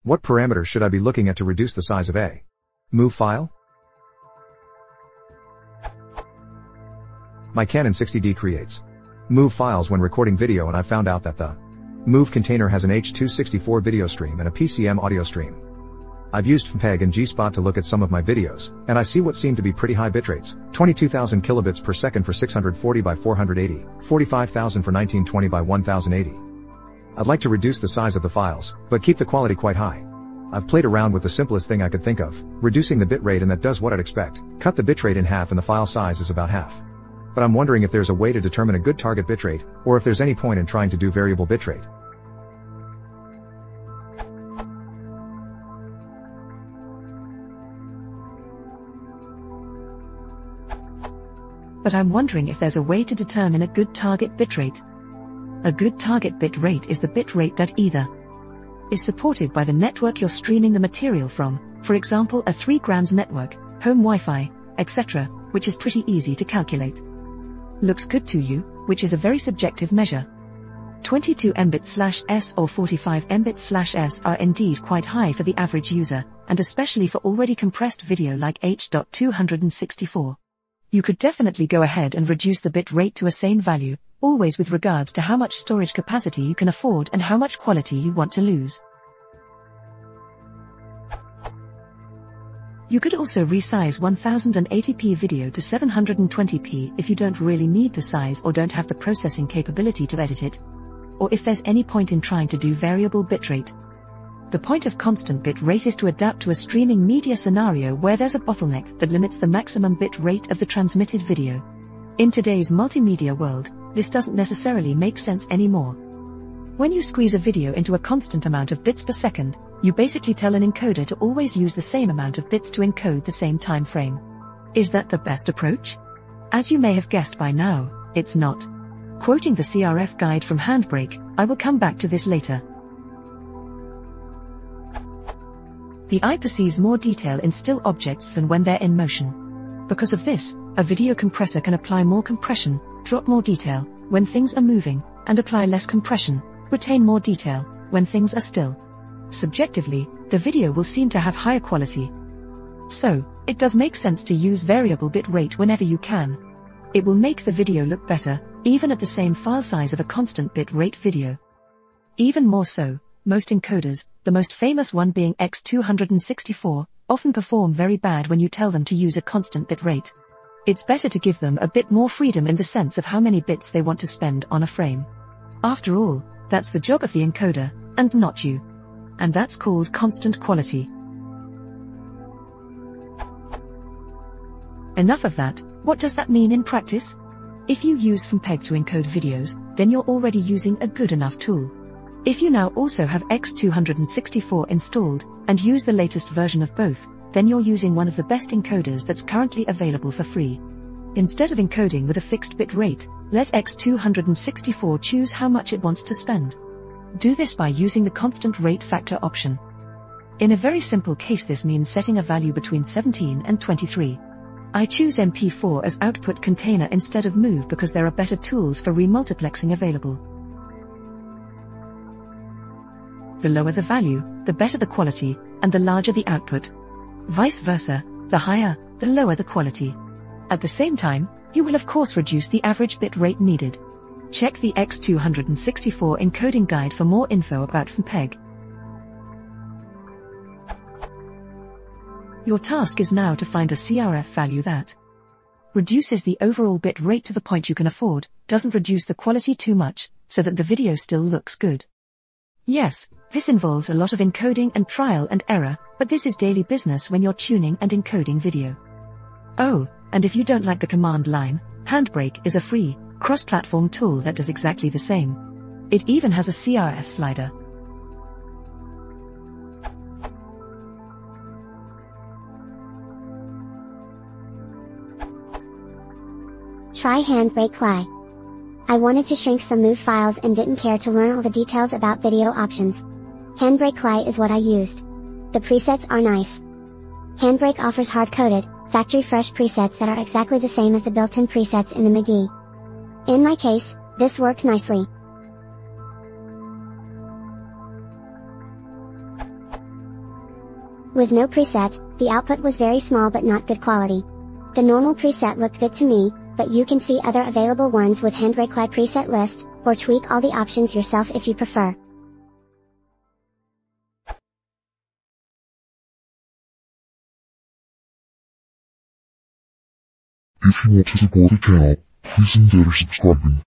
What parameter should I be looking at to reduce the size of a MOV file? My Canon 60D creates MOV files when recording video, and I found out that the MOV container has an H.264 video stream and a PCM audio stream. I've used ffmpeg and G-Spot to look at some of my videos, and I see what seem to be pretty high bitrates: 22,000 kilobits per second for 640 by 480, 45,000 for 1920 by 1080. I'd like to reduce the size of the files, but keep the quality quite high. I've played around with the simplest thing I could think of, reducing the bitrate, and that does what I'd expect. Cut the bitrate in half and the file size is about half. But I'm wondering if there's a way to determine a good target bitrate, or if there's any point in trying to do variable bitrate. But I'm wondering if there's a way to determine a good target bitrate. A good target bitrate is the bitrate that either is supported by the network you're streaming the material from, for example a 3 grams network, home Wi-Fi, etc., which is pretty easy to calculate. Looks good to you, which is a very subjective measure. 22 Mbits/s or 45 Mbits/s are indeed quite high for the average user, and especially for already compressed video like H.264. You could definitely go ahead and reduce the bit rate to a sane value, always with regards to how much storage capacity you can afford and how much quality you want to lose. You could also resize 1080p video to 720p if you don't really need the size or don't have the processing capability to edit it. Or if there's any point in trying to do variable bitrate. The point of constant bit rate is to adapt to a streaming media scenario where there's a bottleneck that limits the maximum bit rate of the transmitted video. In today's multimedia world, this doesn't necessarily make sense anymore. When you squeeze a video into a constant amount of bits per second, you basically tell an encoder to always use the same amount of bits to encode the same time frame. Is that the best approach? As you may have guessed by now, it's not. Quoting the CRF guide from Handbrake, I will come back to this later. The eye perceives more detail in still objects than when they're in motion. Because of this, a video compressor can apply more compression, drop more detail when things are moving, and apply less compression, retain more detail when things are still. Subjectively, the video will seem to have higher quality. So, it does make sense to use variable bit rate whenever you can. It will make the video look better, even at the same file size of a constant bit rate video. Even more so, most encoders, the most famous one being X264, often perform very bad when you tell them to use a constant bit rate. It's better to give them a bit more freedom in the sense of how many bits they want to spend on a frame. After all, that's the job of the encoder, and not you. And that's called constant quality. Enough of that. What does that mean in practice? If you use ffmpeg to encode videos, then you're already using a good enough tool. If you now also have X264 installed, and use the latest version of both, then you're using one of the best encoders that's currently available for free. Instead of encoding with a fixed bit rate, let X264 choose how much it wants to spend. Do this by using the constant rate factor option. In a very simple case, this means setting a value between 17 and 23. I choose MP4 as output container instead of MOV because there are better tools for remultiplexing available. The lower the value, the better the quality, and the larger the output. Vice versa, the higher, the lower the quality. At the same time, you will of course reduce the average bit rate needed. Check the X264 encoding guide for more info about ffmpeg. Your task is now to find a CRF value that reduces the overall bit rate to the point you can afford, doesn't reduce the quality too much, so that the video still looks good. Yes, this involves a lot of encoding and trial and error, but this is daily business when you're tuning and encoding video. Oh, and if you don't like the command line, Handbrake is a free, cross-platform tool that does exactly the same. It even has a CRF slider. Try Handbrake Li. I wanted to shrink some MOV files and didn't care to learn all the details about video options. Handbrake Li is what I used. The presets are nice. Handbrake offers hard-coded, factory-fresh presets that are exactly the same as the built-in presets in the MOV. In my case, this worked nicely. With no preset, the output was very small but not good quality. The normal preset looked good to me, but you can see other available ones with Handbrake preset list, or tweak all the options yourself if you prefer. If you want to support the channel, please consider subscribing.